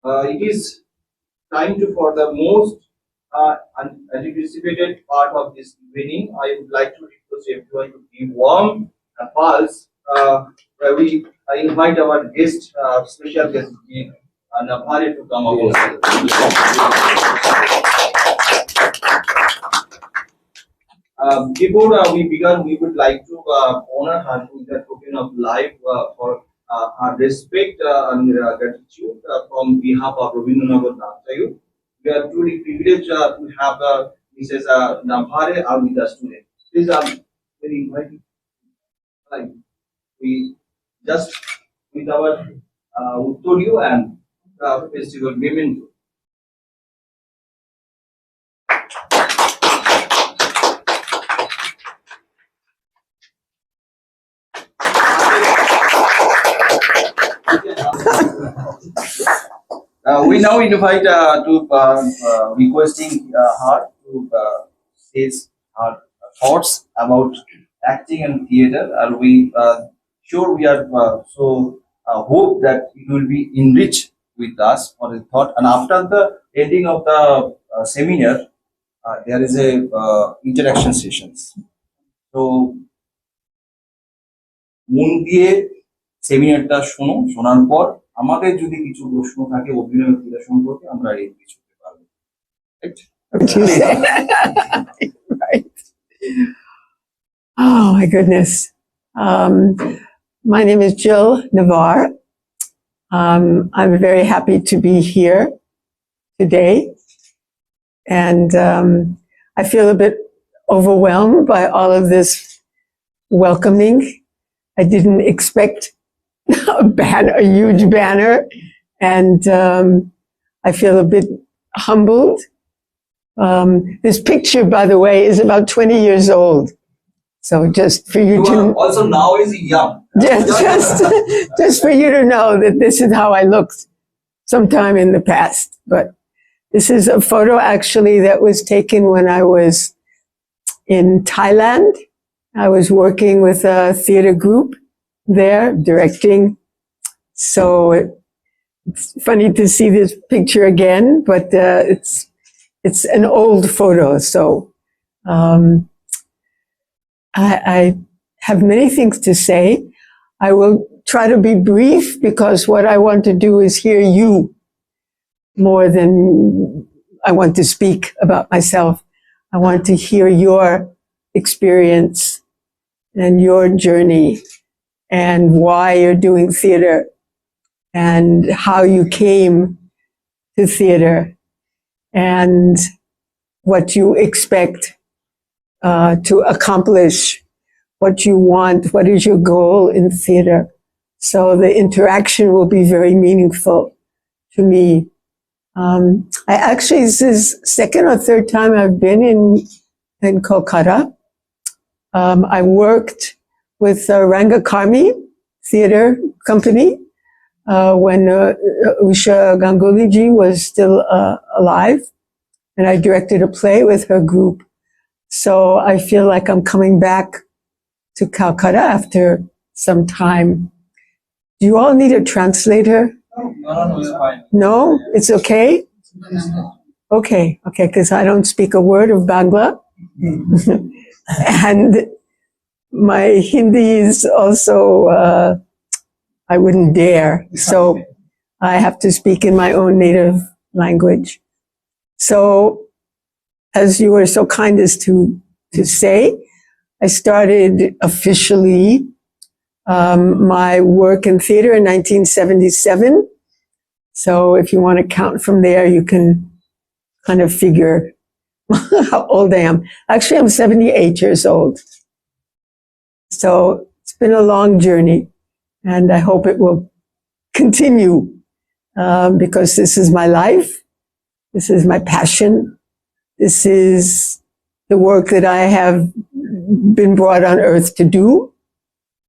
It is time for the most anticipated part of this evening. I would like to request everyone to give warm applause. I invite our guest, special guest, Navarre, to come over. Before we begin, we would like to honor her with a token of life for her respect and gratitude from behalf of Rabindra Nagar Natyaayudh. We are truly privileged to have Mrs. Navarre with us today. Please, very inviting. We just with our Uttorio and festival memento. We now invite requesting her to say her thoughts about acting and theater. And we sure we are hope that it will be enriched with us for the thought. And after the ending of the seminar, there is a interaction sessions. So মন দিয়ে সেমিনারটা শোনার পর আমাদের যদি কিছু প্রশ্ন থাকে অভিনয় ক্রীড়া সম্পর্কে আমরা এই কিছু করতে পারবো। Right. Oh my goodness. My name is Jill Navarre. I'm very happy to be here today. And I feel a bit overwhelmed by all of this welcoming. I didn't expect a huge banner, and I feel a bit humbled. This picture, by the way, is about 20 years old. So just for you to also now is young. Just for you to know that this is how I looked sometime in the past. But this is a photo actually that was taken when I was in Thailand. I was working with a theater group there, directing. So it's funny to see this picture again, but it's an old photo. So I have many things to say. I will try to be brief because what I want to do is hear you more than I want to speak about myself. I want to hear your experience and your journey and why you're doing theater and how you came to theater and what you expect to accomplish, what you want, what is your goal in theater. So the interaction will be very meaningful to me. I actually, this is second or third time I've been in Kolkata. I worked with Rangakarmi Theater Company when Usha Ganguly was still alive, and I directed a play with her group. So I feel like I'm coming back to Calcutta after some time. Do you all need a translator? No, it's fine. No, it's okay? Okay, because I don't speak a word of Bangla. And my Hindi is also, I wouldn't dare. So I have to speak in my own native language. So as you were so kind as to say, I started officially my work in theater in 1977. So if you want to count from there, you can kind of figure how old I am. Actually, I'm 78 years old. So it's been a long journey, and I hope it will continue because this is my life. This is my passion. This is the work that I have been brought on earth to do.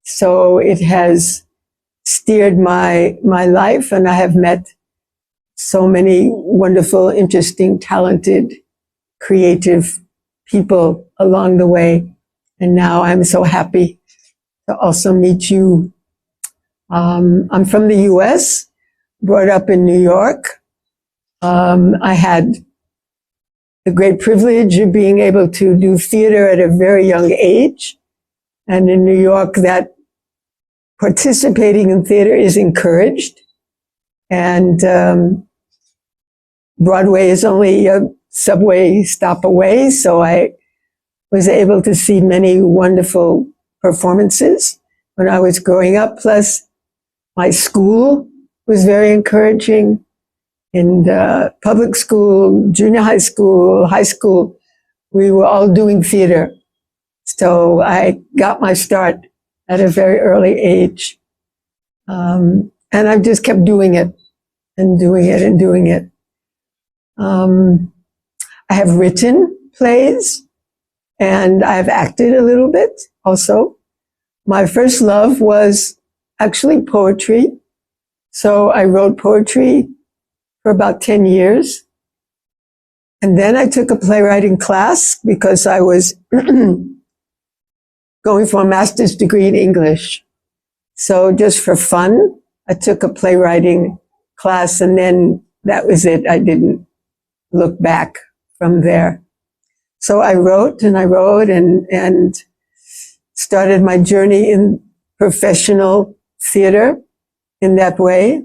So it has steered my life, and I have met so many wonderful, interesting, talented, creative people along the way. And now I'm so happy to also meet you. I'm from the US, brought up in New York. I had the great privilege of being able to do theater at a very young age. And in New York, that participating in theater is encouraged. And Broadway is only a subway stop away, so I was able to see many wonderful performances when I was growing up. Plus, my school was very encouraging. In public school, junior high school, we were all doing theater. So I got my start at a very early age. And I've just kept doing it and doing it and doing it. I have written plays and I've acted a little bit also. My first love was actually poetry. So I wrote poetry for about 10 years. And then I took a playwriting class because I was going for a master's degree in English. So just for fun, I took a playwriting class and then that was it. I didn't look back from there. So I wrote and started my journey in professional theater in that way.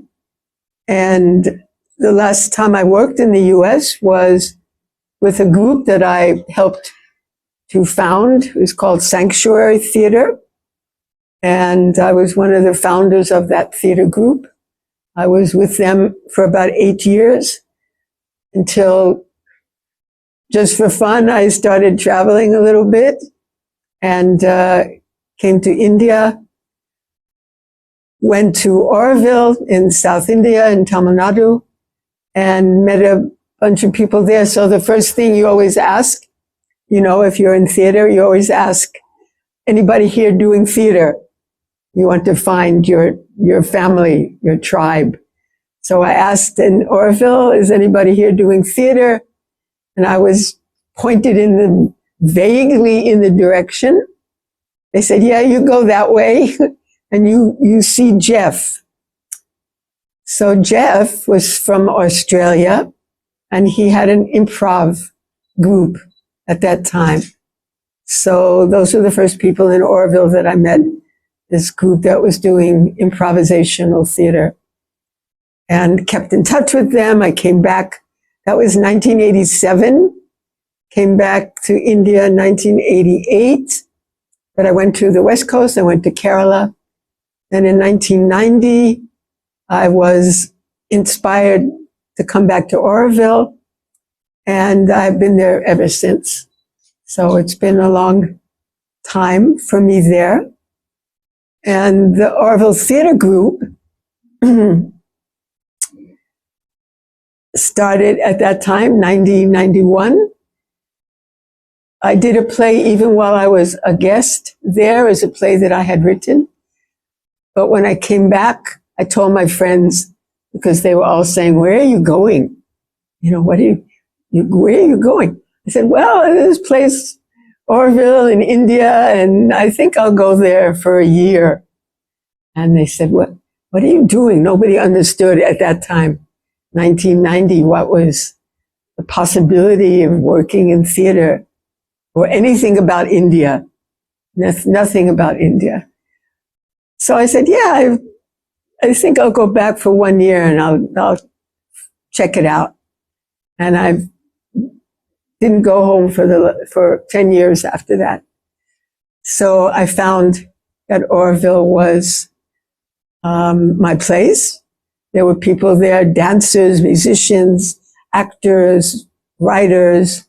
And the last time I worked in the US was with a group that I helped to found. It was called Sanctuary Theater. And I was one of the founders of that theater group. I was with them for about 8 years until, just for fun, I started traveling a little bit and came to India, went to Oroville in South India in Tamil Nadu, and met a bunch of people there. So the first thing you always ask, you know, if you're in theater, you always ask, anybody here doing theater? You want to find your family, your tribe. So I asked in Oroville, is anybody here doing theater? And I was pointed vaguely in the direction. They said, yeah, you go that way and you see Jeff. So Jeff was from Australia and he had an improv group at that time. So those were the first people in Oroville that I met, this group that was doing improvisational theater, and kept in touch with them. I came back, that was 1987, came back to India in 1988, but I went to the West Coast, I went to Kerala. Then in 1990, I was inspired to come back to Oroville, and I've been there ever since. So it's been a long time for me there. And the Oroville Theater Group started at that time, 1991. I did a play even while I was a guest there, as a play that I had written. But when I came back, I told my friends, because they were all saying, where are you going? You know, where are you going? I said, well, this place, Oroville in India, and I think I'll go there for a year. And they said, what are you doing? Nobody understood at that time, 1990, what was the possibility of working in theater or anything about India. Nothing about India. So I said, yeah, I think I'll go back for 1 year and I'll check it out. And I didn't go home for 10 years after that. So I found that Oroville was my place. There were people there, dancers, musicians, actors, writers,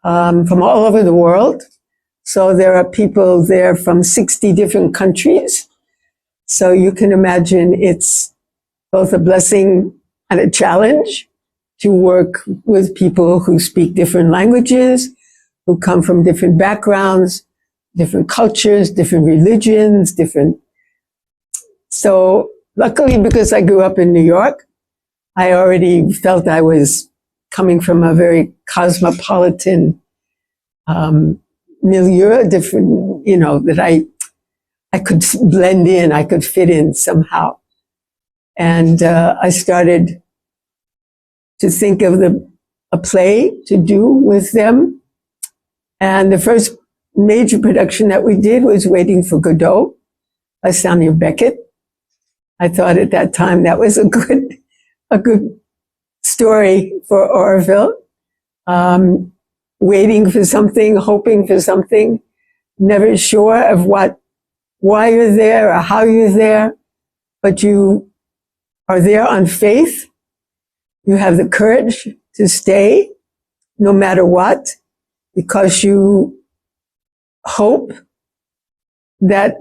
from all over the world. So there are people there from 60 different countries. So you can imagine it's both a blessing and a challenge to work with people who speak different languages, who come from different backgrounds, different cultures, different religions, So luckily, because I grew up in New York, I already felt I was coming from a very cosmopolitan milieu, different, you know, that I could blend in, I could fit in somehow. And I started to think of a play to do with them. And the first major production that we did was Waiting for Godot by Samuel Beckett. I thought at that time that was a good story for Orville. Waiting for something, hoping for something, never sure of why you're there or how you're there, but you are there on faith. You have the courage to stay no matter what, because you hope that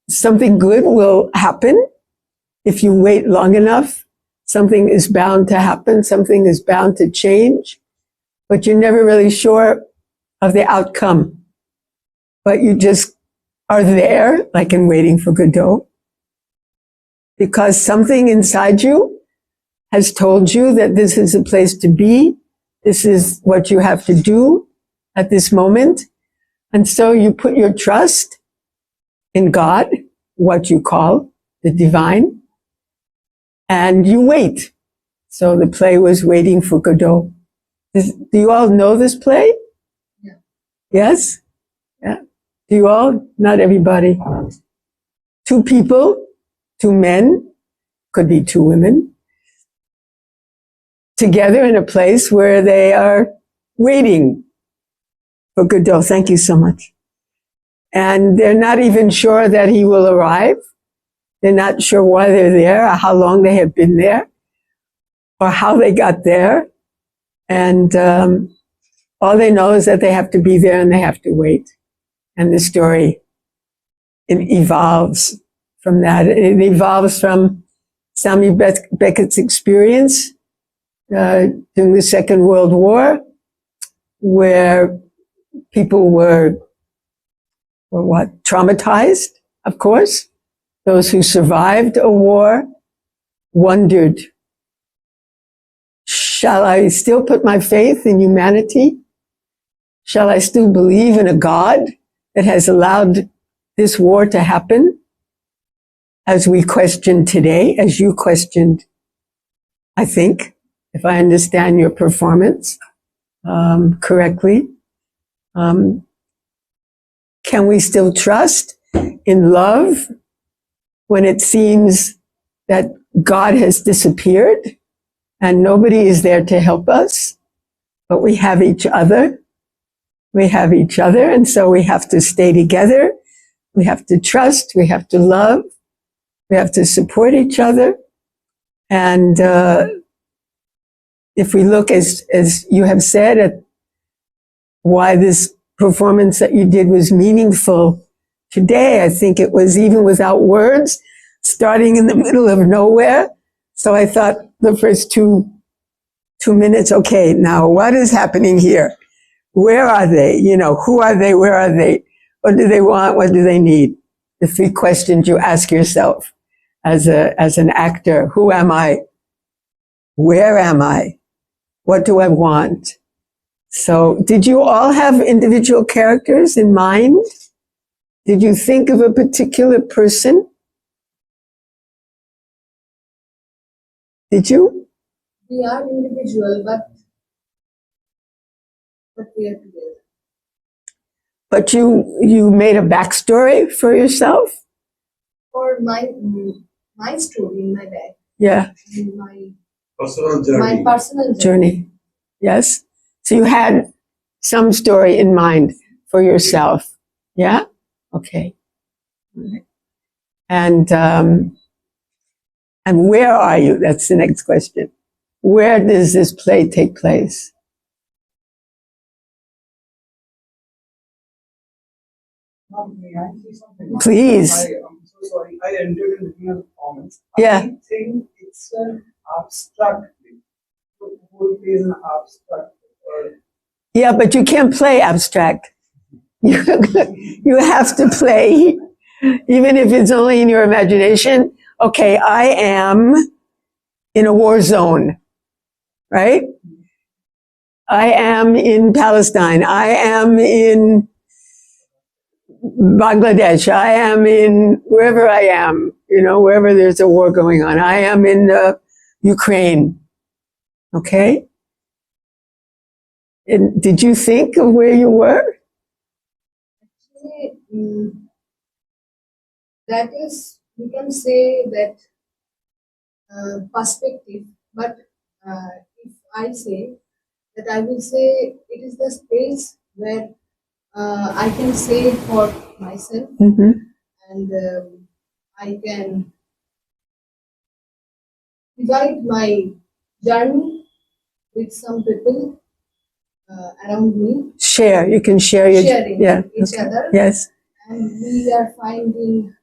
something good will happen. If you wait long enough, something is bound to happen, something is bound to change, but you're never really sure of the outcome. But you just are there, like in Waiting for Godot, because something inside you has told you that this is a place to be, this is what you have to do at this moment. And so you put your trust in God, what you call the divine, and you wait. So the play was Waiting for Godot. Do you all know this play? Yeah. Yes? Yeah. Do you all? Not everybody. Two people, two men, could be two women, together in a place where they are waiting for Godot. Thank you so much. And they're not even sure that he will arrive. They're not sure why they're there or how long they have been there or how they got there. And all they know is that they have to be there and they have to wait. And the story, it evolves from that. It evolves from Samuel Beckett's experience during the Second World War, where people were traumatized, of course. Those who survived a war wondered, shall I still put my faith in humanity? Shall I still believe in a God that has allowed this war to happen? As we question today, as you questioned, I think, if I understand your performance correctly. Can we still trust in love when it seems that God has disappeared and nobody is there to help us, but we have each other? We have each other, and so we have to stay together. We have to trust. We have to love. We have to support each other. And if we look, as you have said, at why this performance that you did was meaningful today, I think it was even without words, starting in the middle of nowhere. So I thought the first two minutes, okay, now what is happening here? Where are they? You know, who are they? Where are they? What do they want? What do they need? The three questions you ask yourself as an actor. Who am I? Where am I? What do I want? So did you all have individual characters in mind? Did you think of a particular person? Did you? We are individual, but we are together. But you made a backstory for yourself? For my story in my bag, Yeah. in my Personal journey. personal Journey. Yes. So you had some story in mind for yourself. Yeah? Okay. And where are you? That's the next question. Where does this play take place? May I say something? Please. I'm so sorry. I entered in between the comments. Yeah. I think it's an abstract thing. The whole play is an abstract. Yeah, but you can't play abstract. You have to play, even if it's only in your imagination. Okay, I am in a war zone, right? I am in Palestine. I am in Bangladesh. I am in wherever I am, you know, wherever there's a war going on. I am in Ukraine. Okay? And did you think of where you were? Actually, that is, we can say that perspective, but if I say that, I will say it is the space where I can say for myself, Mm-hmm. and I can divide my journey with some people around me, Share. You can share your. sharing Yeah. each Okay. other, Yes. and we are finding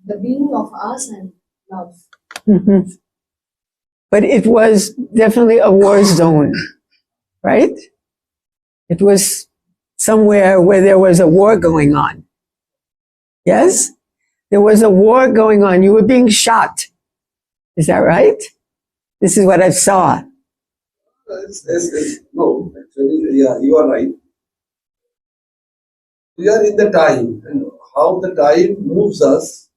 the being of us and love. Mm-hmm. But it was definitely a war zone, right? It was somewhere where there was a war going on. Yes? There was a war going on. You were being shot. Is that right? This is what I saw. No, actually, yeah, you are right. We are in the time, and how the time moves us,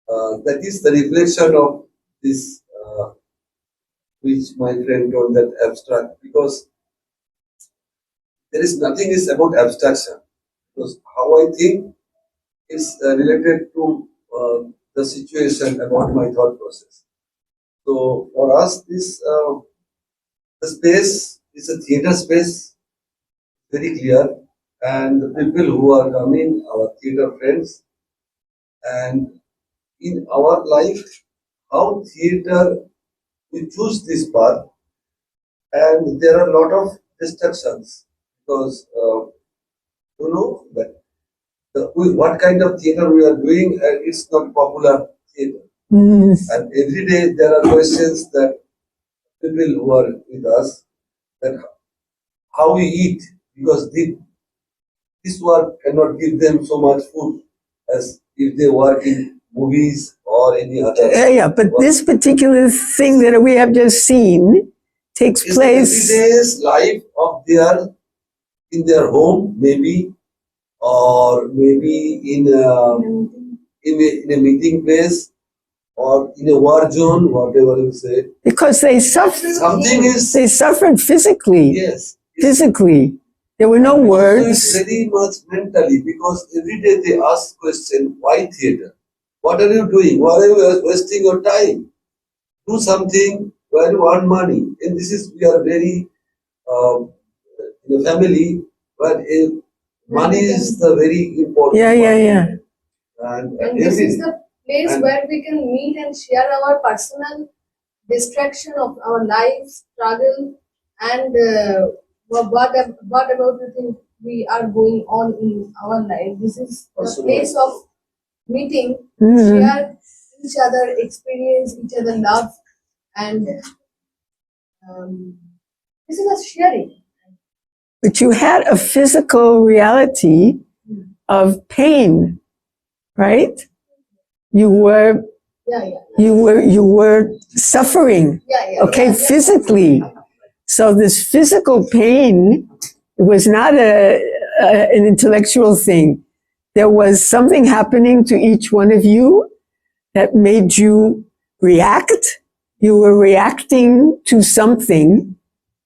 that is the reflection of this, which my friend told, that abstract, because there is nothing is about abstraction. Because how I think is related to the situation about my thought process. So for us, this the space is a theater space, very clear, and the people who are coming, our theater friends, and in our life, how theater we choose this path, and there are a lot of distractions because that what kind of theater we are doing, it's not popular theater, Mm. and every day there are questions that people who are with us, that how we eat, because this work cannot give them so much food as if they work in movies or any other. Yeah, but work. this particular thing that we have just seen takes Is place. everyday's life of their in their home, maybe, or maybe in a meeting place, or in a war zone, whatever you say. Because they suffered. Something is, They suffered physically. yes. Physically. There were no Also, words. it's very much mentally, because every day they ask question, why theater? What are you doing? Why are you wasting your time? Do something where you earn money. And this is, we are very in a family where money is the very important Yeah, yeah, part. yeah. And this is the place And- where we can meet and share our personal distraction of our life, struggle, and what about the thing we are going on in our life. This is the Personal. place of meeting, Mhm. share each other experience, each other love, and this is a sharing. But you had a physical reality of pain, right? You were Yeah, yeah, you were suffering, yeah. okay, Yeah. physically. So this physical pain was not an intellectual thing. There was something happening to each one of you that made you react. You were reacting to something,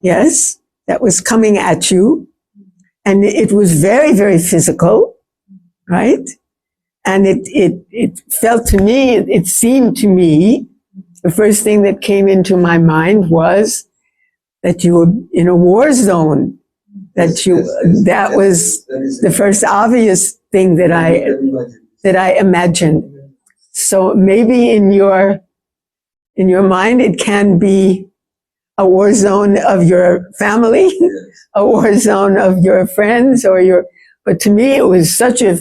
yes, that was coming at you. And it was very, very physical, right? And it felt to me, it seemed to me, the first thing that came into my mind was that you were in a war zone. That was the first obvious thing that I imagined. So maybe in your mind, it can be a war zone of your family, a war zone of your friends, but to me, it was such a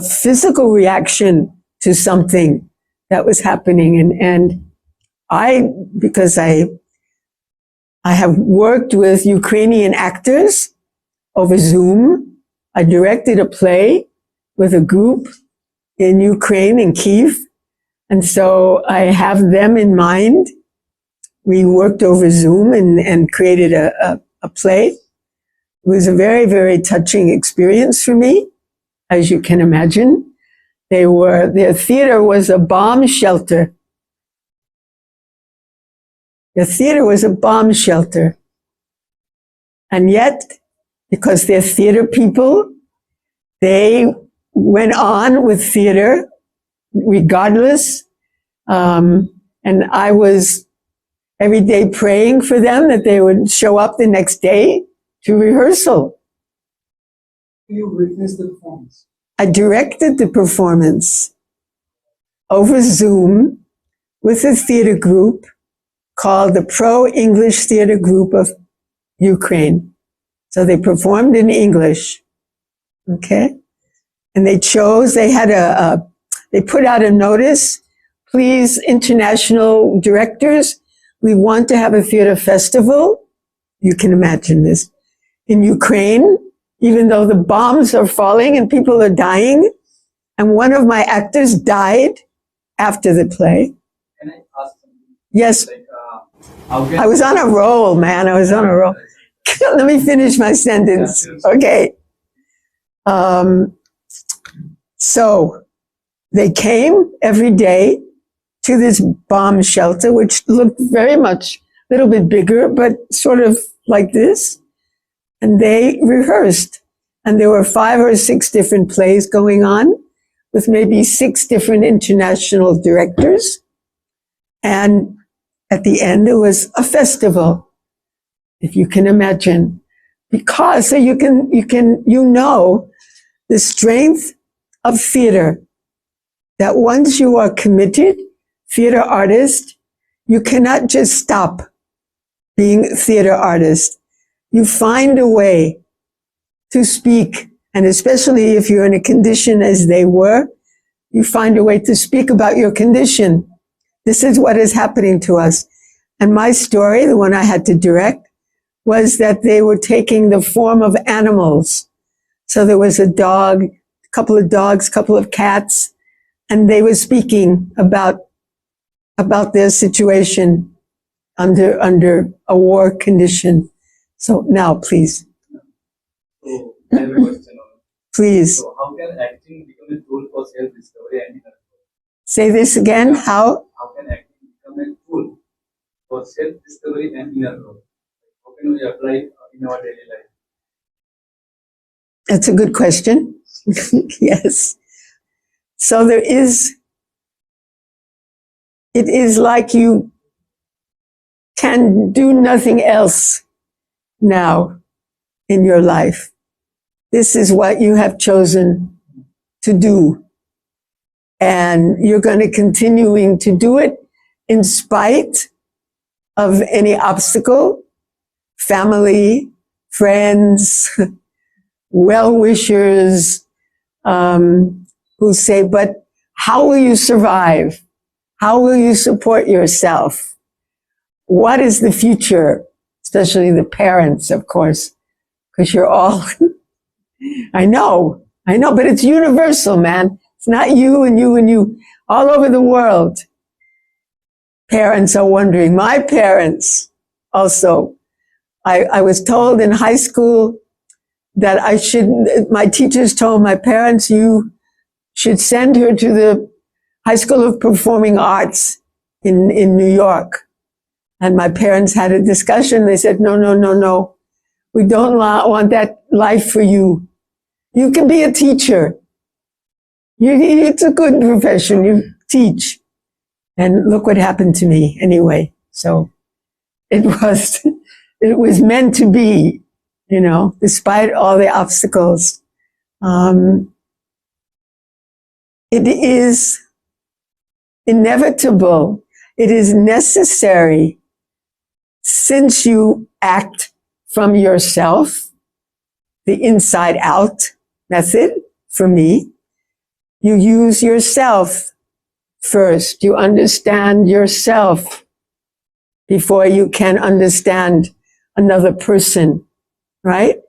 physical reaction to something that was happening. And because I have worked with Ukrainian actors over Zoom, I directed a play with a group in Ukraine, in Kiev. And so I have them in mind. We worked over Zoom and created a play. It was a very, very touching experience for me, as you can imagine. Their theater was a bomb shelter. The theater was a bomb shelter. And yet, because they're theater people, they went on with theater regardless. And I was every day praying for them that they would show up the next day to rehearsal. You witnessed the performance. I directed the performance over Zoom with a theater group called the Pro-English Theater Group of Ukraine. So they performed in English, okay? And they they put out a notice, please, international directors, we want to have a theater festival. You can imagine this. In Ukraine, even though the bombs are falling and people are dying, and one of my actors died after the play. Can I ask something? Yes, Like, how can I was on a roll, man. I was on a roll. Let me finish my sentence. Okay. So they came every day to this bomb shelter, which looked very much a little bit bigger, but sort of like this. And they rehearsed. And there were 5 or 6 different plays going on with maybe 6 different international directors. And at the end, it was a festival, if you can imagine, because so you know the strength of theater, that once you are committed theater artist, you cannot just stop being theater artist. You find a way to speak, and especially if you're in a condition as they were, you find a way to speak about your condition. This is what is happening to us. And my story, the one I had to direct, was that they were taking the form of animals. So there was a dog, a couple of dogs, a couple of cats, and they were speaking about their situation under a war condition. So now, please, So, I have a question. please So, how can acting become a tool for self-discovery and inner growth? say this again. How? How can acting become a tool for self-discovery and inner growth? How can we apply it in our daily life? That's a good question. Yes. So it is like you can do nothing else now in your life. This is what you have chosen to do. And you're going to continuing to do it in spite of any obstacle, family, friends, well-wishers, who say, but how will you survive? How will you support yourself? What is the future? Especially the parents, of course, because you're all, I know, but it's universal, man. It's not you and you and you. All over the world, parents are wondering. My parents also. I was told in high school that my teachers told my parents, you should send her to the High School of Performing Arts in New York. And my parents had a discussion. They said, no. We don't want that life for you. You can be a teacher. It's a good profession. You teach. And look what happened to me anyway. So it was meant to be, despite all the obstacles. It is inevitable. It is necessary, since you act from yourself, the inside out method for me. You use yourself first. You understand yourself before you can understand another person, right?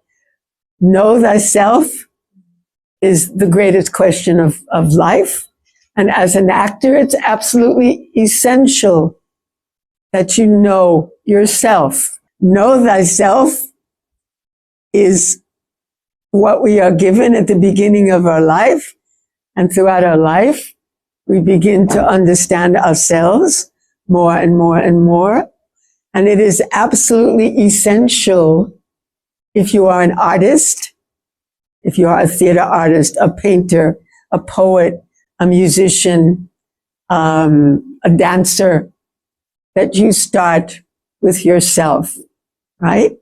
Know thyself is the greatest question of life. And as an actor, it's absolutely essential that you know yourself. Know thyself is what we are given at the beginning of our life. And throughout our life, we begin to understand ourselves more and more and more. And it is absolutely essential if you are an artist, if you are a theater artist, a painter, a poet, a musician, a dancer, that you start with yourself, right?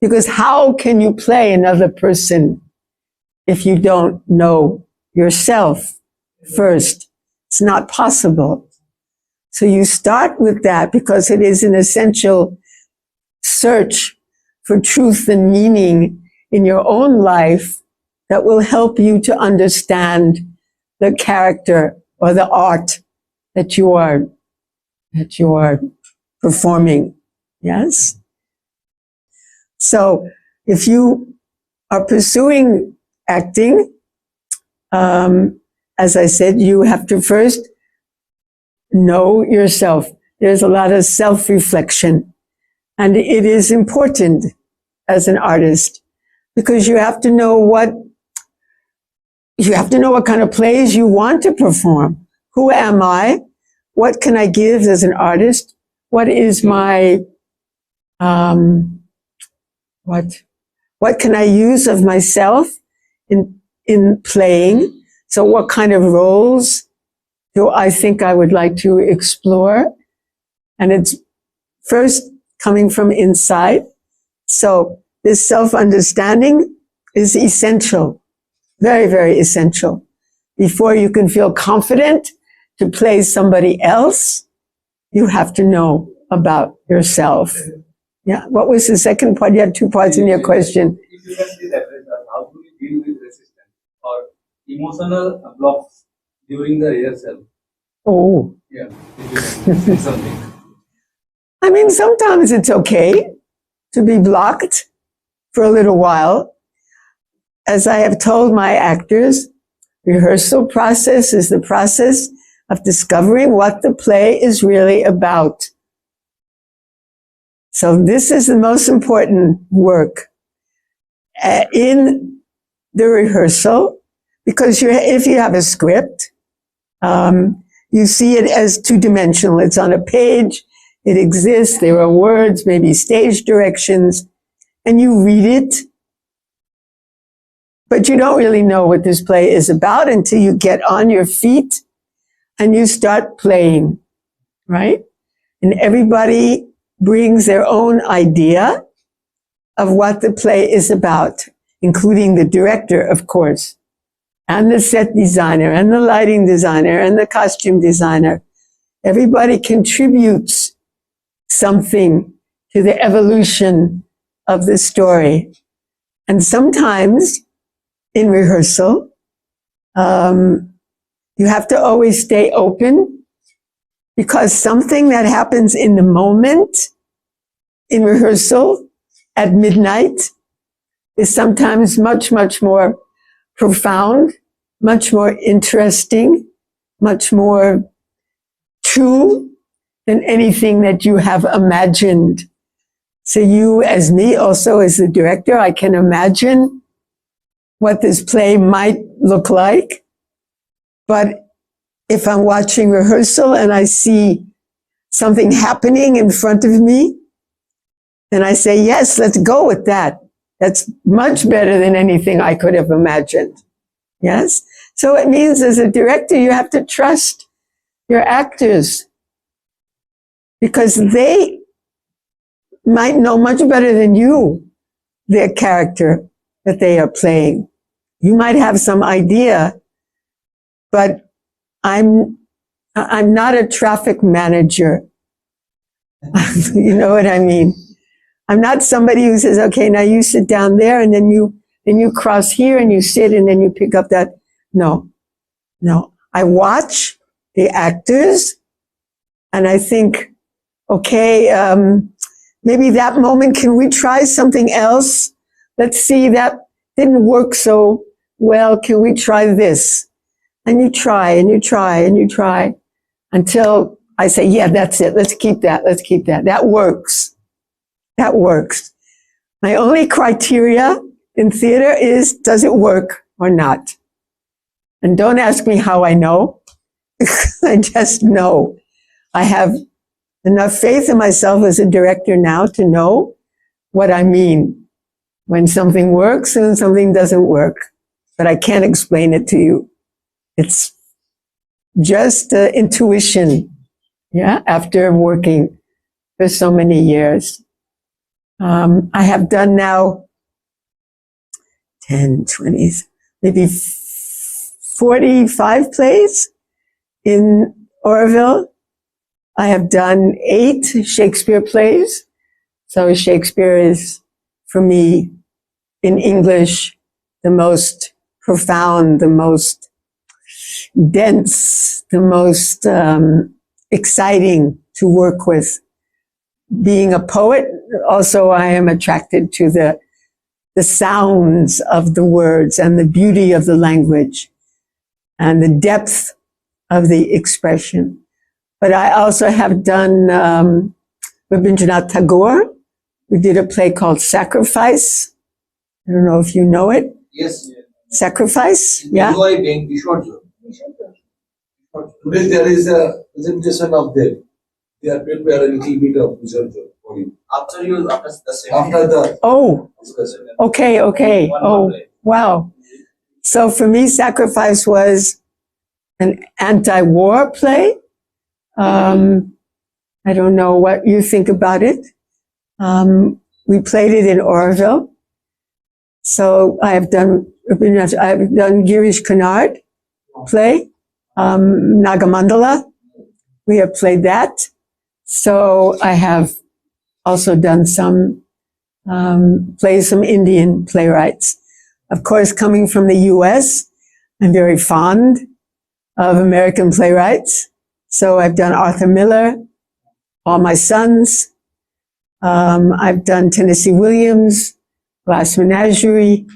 Because how can you play another person if you don't know yourself first? It's not possible. So you start with that because it is an essential search for truth and meaning in your own life that will help you to understand the character or the art that you are performing. Yes? So if you are pursuing acting, as I said, you have to first know yourself. There's a lot of self-reflection, and it is important as an artist because you have to know what kind of plays you want to perform. Who am I? What can I give as an artist? What is my what can I use of myself in playing? So what kind of roles do I think I would like to explore? And it's first coming from inside. So this self-understanding is essential, very, very essential. Before you can feel confident to play somebody else, you have to know about yourself. Yeah. What was the second part? You had two parts in your question. If you can please address us, how do we deal with resistance or emotional blocks during the rehearsal? Oh. Yeah. If you can say something. I mean, sometimes it's okay to be blocked for a little while. As I have told my actors, rehearsal process is the process of discovering what the play is really about. So this is the most important work in the rehearsal, because if you have a script, you see it as two-dimensional. It's on a page, it exists, there are words, maybe stage directions, and you read it, but you don't really know what this play is about until you get on your feet and you start playing, right? And everybody brings their own idea of what the play is about, including the director, of course, and the set designer, and the lighting designer, and the costume designer. Everybody contributes something to the evolution of the story. And sometimes in rehearsal, you have to always stay open, because something that happens in the moment in rehearsal at midnight is sometimes much, much more profound, much more interesting, much more true than anything that you have imagined. So you, as me, also as the director, I can imagine what this play might look like. But if I'm watching rehearsal and I see something happening in front of me, then I say, yes, let's go with that. That's much better than anything I could have imagined. Yes? So it means as a director, you have to trust your actors, because they might know much better than you their character that they are playing. You might have some idea, but I'm not a traffic manager. You know what I mean? I'm not somebody who says, okay, now you sit down there and then you cross here and you sit and then you pick up that. No. I watch the actors and I think, okay, maybe that moment, can we try something else? Let's see, that didn't work so well. Can we try this? And you try and you try and you try until I say, yeah, that's it. Let's keep that. Let's keep that. That works. That works. My only criteria in theater is, does it work or not? And don't ask me how I know. I just know. I have enough faith in myself as a director now to know what I mean when something works and something doesn't work. But I can't explain it to you. It's just intuition, yeah, after working for so many years. I have done now 10, 20, maybe 45 plays in Oroville. I have done 8 Shakespeare plays. So Shakespeare is, for me, in English, the most profound, the most dense, the most exciting to work with. Being a poet, also I am attracted to the sounds of the words and the beauty of the language and the depth of the expression. But I also have done Rabindra Nagar Tagore. We did a play called Sacrifice. I don't know if you know it. Yes. Sacrifice, yeah? Being Vishwarjo. Today there is a presentation of them. They are prepared a little bit of research for you. After the After the Oh, discussion. okay. Oh, wow. So for me, Sacrifice was an anti-war play. I don't know what you think about it. We played it in Oroville. So I have done Girish Kennard play, Nagamandala. We have played that. So I have also done some plays, some Indian playwrights. Of course, coming from the US, I'm very fond of American playwrights. So I've done Arthur Miller, All My Sons. I've done Tennessee Williams, Glass Menagerie.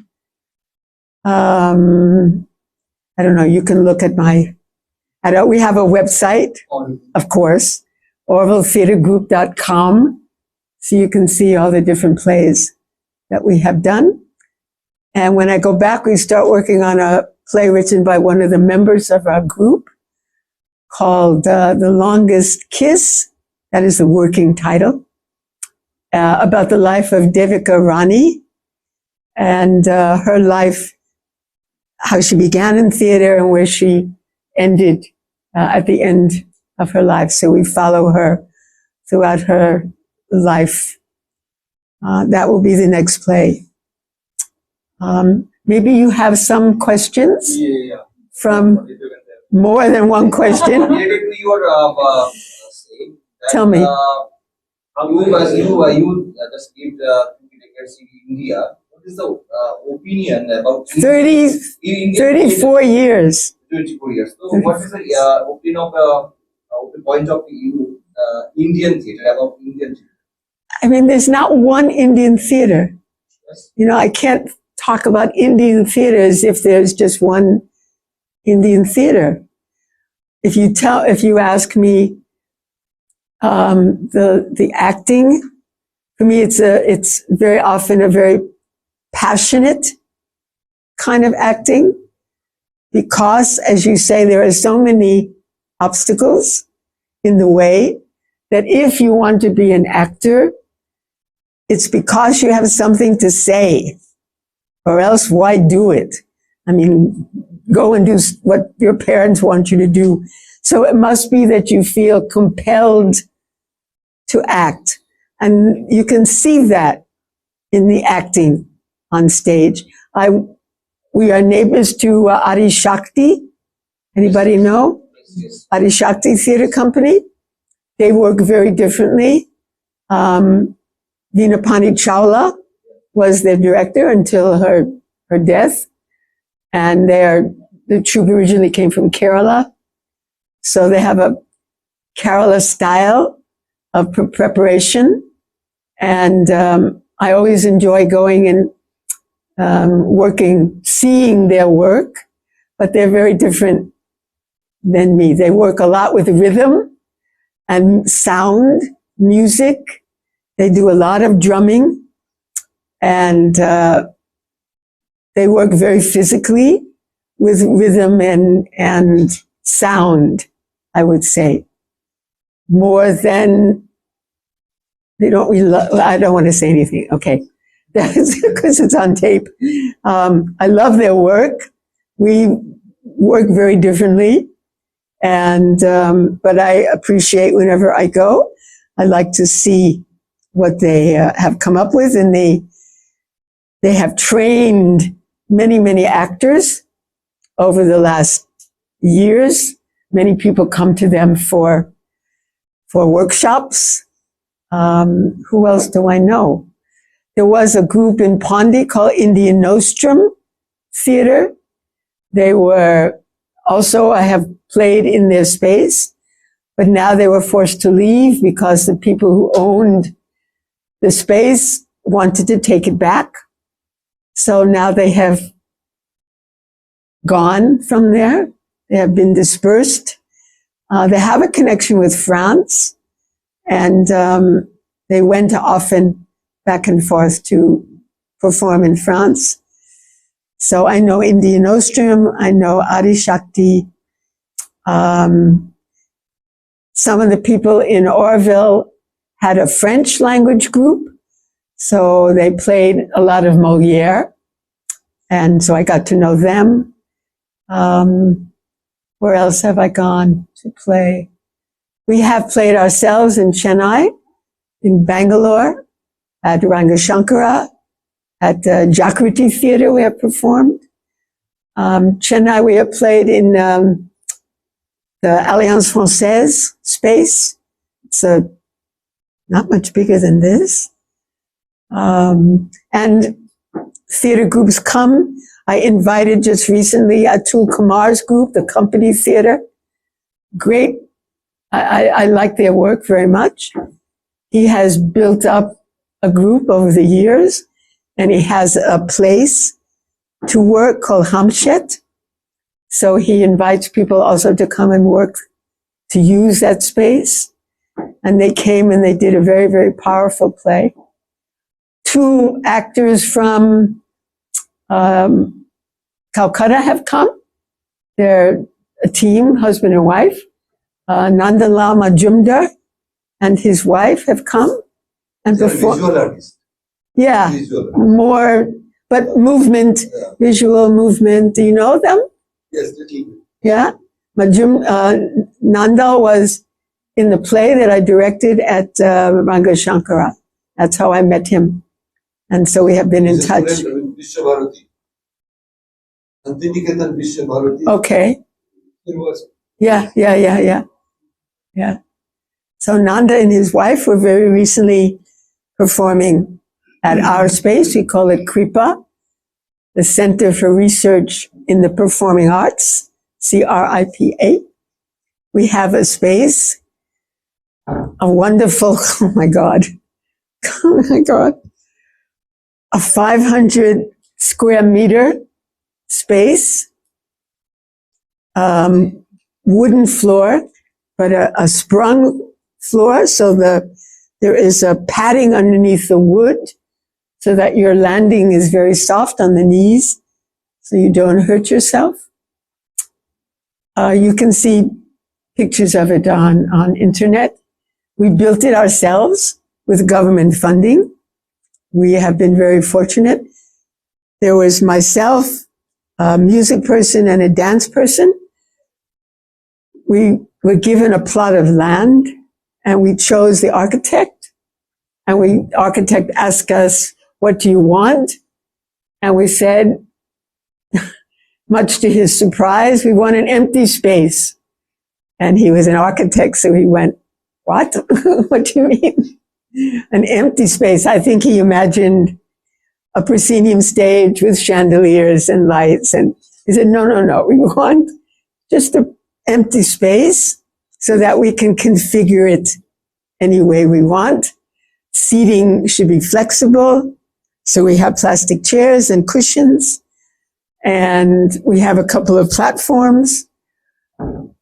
I don't know, you can look at we have a website, of course, orvilletheatregroup.com. So you can see all the different plays that we have done. And when I go back, we start working on a play written by one of the members of our group called The Longest Kiss. That is the working title. About the life of Devika Rani and her life, how she began in theater and where she ended at the end of her life. So we follow her throughout her life. That will be the next play. Maybe you have some questions from more than one question. Related to your say that, Tell me. You just gave the decades in India. What is the opinion about 34 years. 24 years. So, what is the opinion of the point of view Indian theatre about Indian theatre? I mean, there's not one Indian theater. Yes. You know, I can't talk about Indian theater as if there's just one Indian theater. If you ask me, the acting, for me, it's very often a very passionate kind of acting because, as you say, there are so many obstacles in the way that if you want to be an actor, it's because you have something to say, or else why do it? I mean, go and do what your parents want you to do. So it must be that you feel compelled to act. And you can see that in the acting on stage. We are neighbors to Adi Shakti. Anybody know? Yes. Adi Shakti Theatre Company. They work very differently. Veena Pani Chawla was their director until her death. And the troupe originally came from Kerala. So they have a Kerala style of preparation. And I always enjoy going and working, seeing their work, but they're very different than me. They work a lot with rhythm and sound, music. They do a lot of drumming, and they work very physically with rhythm and sound, I would say. more than they don't. I don't want to say anything. Okay, that's because it's on tape. I love their work. We work very differently, and but I appreciate whenever I go. I like to see what they have come up with, and they have trained many actors over the last years. Many people come to them for workshops. Who else do I know? There was a group in Pondy called Indian Nostrum Theater. They were also, I have played in their space, but now they were forced to leave because the people who owned the space wanted to take it back. So now they have gone from there. They have been dispersed. They have a connection with France, and they went often back and forth to perform in France. So I know Indian Nostrum, I know Adi Shakti. Some of the people in Orville had a French language group, so they played a lot of Molière, and so I got to know them. Where else have I gone to play? We have played ourselves in Chennai, in Bangalore, at Rangashankara, at the Jagriti Theatre we have performed. Chennai, we have played in the Alliance Française space. It's not much bigger than this. And theater groups come. I invited just recently Atul Kumar's group, the Company Theater. Great. I like their work very much. He has built up a group over the years, and he has a place to work called Hamshet. So he invites people also to come and work, to use that space. And they came and they did a very powerful play. 2 actors from Calcutta have come. They're a team, husband and wife. Nandalal Majumdar and his wife have come and performed. Visual artist. Yeah, Visual. more, but movement, Yeah. visual movement. Do you know them? Yes, little bit. Yeah. Nandal was in the play that I directed at Rangashankara. That's how I met him. And so we have been in He's a touch. student in Vishwabharati. Antiniketan Vishwabharati. Okay. University. Yeah. So Nanda and his wife were very recently performing at our space. We call it Kripa, the Center for Research in the Performing Arts, CRIPA. We have a space, a wonderful, oh my God, a 500 square meter space, wooden floor, but a sprung floor, so there is a padding underneath the wood so that your landing is very soft on the knees so you don't hurt yourself. You can see pictures of it on internet. We built it ourselves with government funding. We have been very fortunate. There was myself, a music person and a dance person. We were given a plot of land and we chose the architect, and the architect asked us, what do you want? And we said, much to his surprise, we want an empty space. And he was an architect, so he went, what? What do you mean? An empty space. I think he imagined a proscenium stage with chandeliers and lights. And he said, no, we want just an empty space so that we can configure it any way we want. Seating should be flexible. So we have plastic chairs and cushions. And we have a couple of platforms.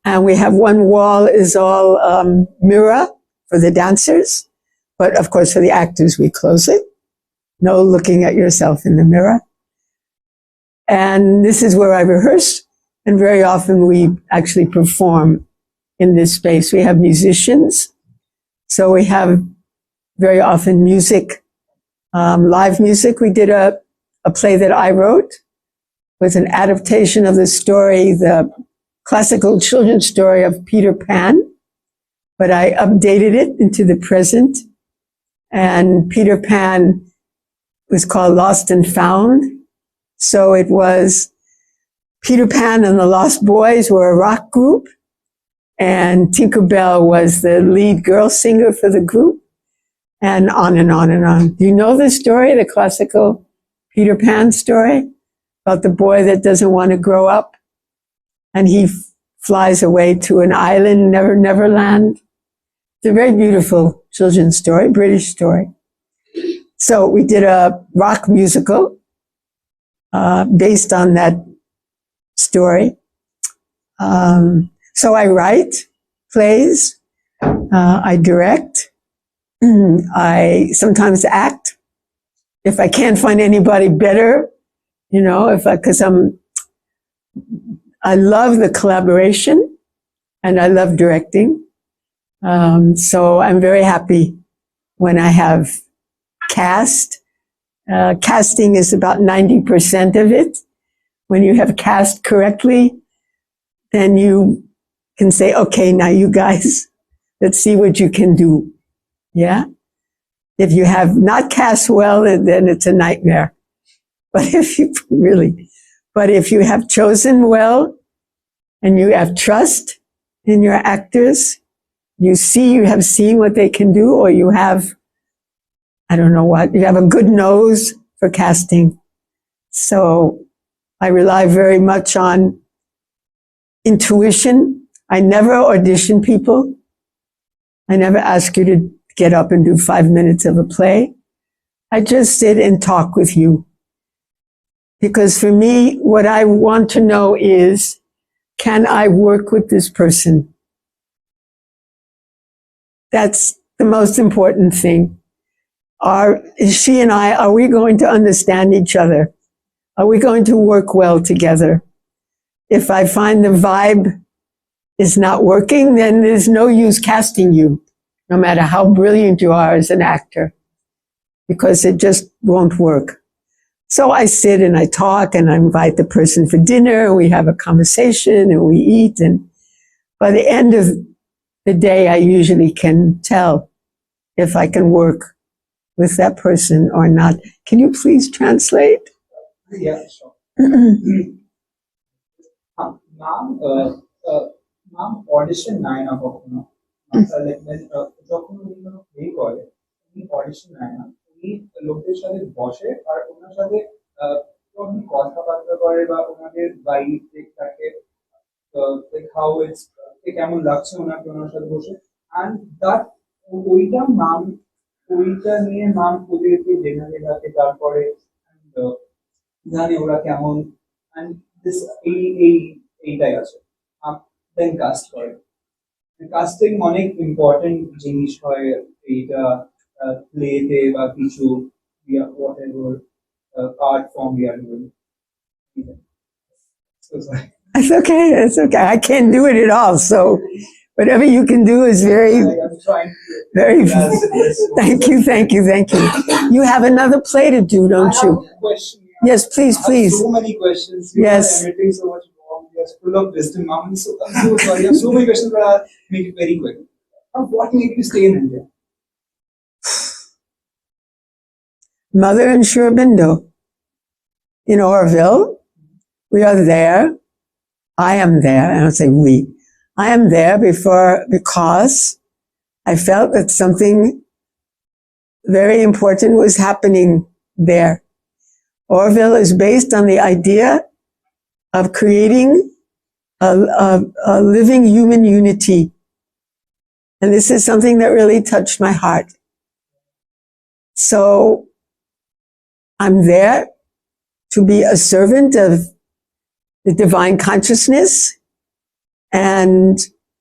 And we have one wall is all mirror for the dancers. But of course, for the actors, we close it. No looking at yourself in the mirror. And this is where I rehearse. And very often we actually perform in this space. We have musicians. So we have very often music, live music. We did a play that I wrote with an adaptation of the story, the classical children's story of Peter Pan, but I updated it into the present. And Peter Pan was called Lost and Found. So it was Peter Pan and the Lost Boys were a rock group, and Tinkerbell was the lead girl singer for the group, and on and on and on. Do you know the story, the classical Peter Pan story about the boy that doesn't want to grow up, and he flies away to an island, Neverland? It's a very beautiful children's story, British story. So we did a rock musical based on that story. So I write plays, I direct, I sometimes act. If I can't find anybody better, because I love the collaboration and I love directing. So I'm very happy when I have cast. Casting is about 90% of it. When you have cast correctly, then you can say, okay, now you guys, let's see what you can do. Yeah. If you have not cast well, then it's a nightmare. But if you have chosen well and you have trust in your actors, you have seen what they can do, or you have, I don't know what, you have a good nose for casting. So I rely very much on intuition. I never audition people. I never ask you to get up and do 5 minutes of a play. I just sit and talk with you. Because for me, what I want to know is, can I work with this person? That's the most important thing. She and I, are we going to understand each other? Are we going to work well together? If I find the vibe is not working, then there's no use casting you, no matter how brilliant you are as an actor, because it just won't work. So I sit and I talk and I invite the person for dinner, and we have a conversation and we eat. And by the end of the day, I usually can tell if I can work with that person or not. Can you please translate? Yeah, sure. নাম audition নেয় না কখনো, যখন উনি কোনো play করে উনি audition নেয় না, উনি লোকদের সাথে বসে আর ওনার সাথে উনি কথাবার্তা করে বা ওনাদের বাইক থাকে, হাউ ইটস কেমন লাগছে ওনাকে ওনার সাথে বসে, অ্যান্ড দ্যাট ওইটা নিয়ে নাম ওদেরকে জেনারে থাকে, তারপরে জানে ওরা কেমন, অ্যান্ড দিস এইটাই আছে, দেন কাস্ট করে। কাস্টিং অনেক ইম্পর্টেন্ট জিনিস হয় এইটা প্লেতে বা কিছু whatever art form we are doing. So sorry. It's okay. It's okay. I can't do it at all. So whatever you can do is very, I'm trying to very. yes. Thank you. Thank you. Thank you. You have another play to do, don't I you? have a question. Yes, please, I have please. so many questions. You Yes. are emitting so much warm. You're full of wisdom. I'm so sorry. I have so many questions, but I'll make it very quick. What made you stay in India? Mother and Shurabindo in Orville. We are there. I am there. I don't say we. I am there because I felt that something very important was happening there. Orville is based on the idea of creating a living human unity. And this is something that really touched my heart. So I'm there to be a servant of the divine consciousness. And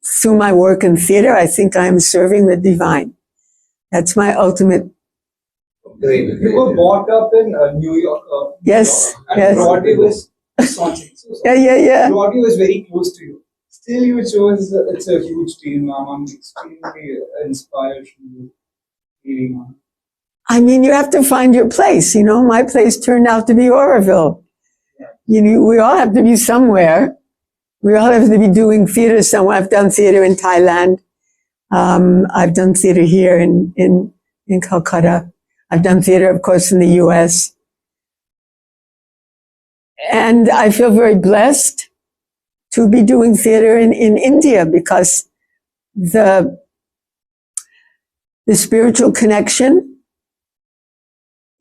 through my work in theater, I think I am serving the divine. That's my ultimate. Great. You were brought up in New York. Yes, And yes. Broadway was something. So Yeah. Broadway was very close to you. Still, you chose. It's a huge team, ma'am. I'm extremely inspired from you. Really, ma'am. I mean, you have to find your place. You know, my place turned out to be Oroville. You know, we all have to be somewhere. We all have to be doing theater somewhere. I've done theater in Thailand. I've done theater here in Calcutta. I've done theater, of course, in the US. And I feel very blessed to be doing theater in India because the spiritual connection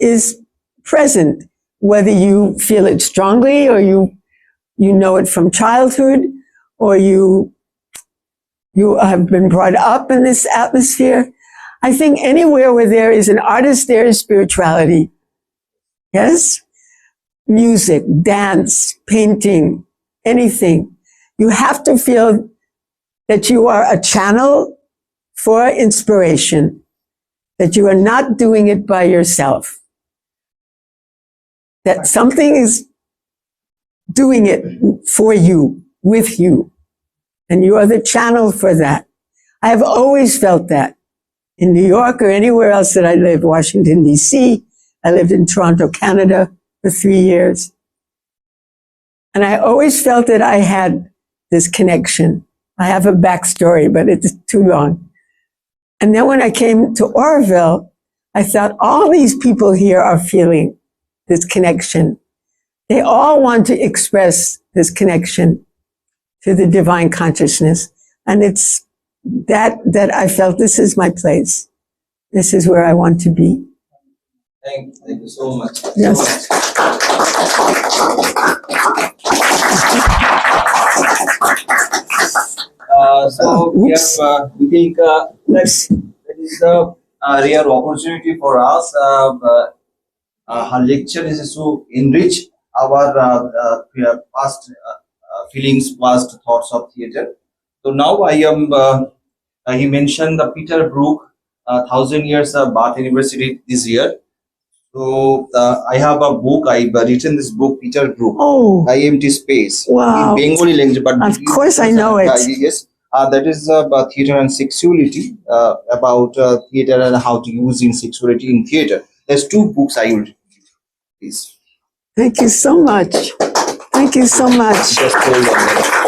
is present, whether you feel it strongly or you know it from childhood or you have been brought up in this atmosphere. I think anywhere where there is an artist, there is spirituality. Yes? Music, dance, painting, anything. You have to feel that you are a channel for inspiration, that you are not doing it by yourself, that something is doing it for you, with you, and you are the channel for that. I have always felt that in New York or anywhere else that I lived, Washington, D.C. I lived in Toronto, Canada for 3 years. And I always felt that I had this connection. I have a backstory, but it's too long. And then when I came to Oroville, I thought all these people here are feeling this connection. They all want to express this connection to the divine consciousness. And it's that I felt this is my place. This is where I want to be. Thank you so much. Yes. We think that is a rare opportunity for us. Her lecture is to enrich our past feelings, past thoughts of theater. So now I am. He mentioned the Peter Brook 1,000 years birth anniversary this year. So I have a book. I've written this book, Peter Brook, Oh, IMT Space, wow. in Bengali language. But Of course I know it. Yes, that is about theater and sexuality, about theater and how to use in sexuality in theater. There's 2 books I will please. Thank you so much. Thank you so much. Just hold on.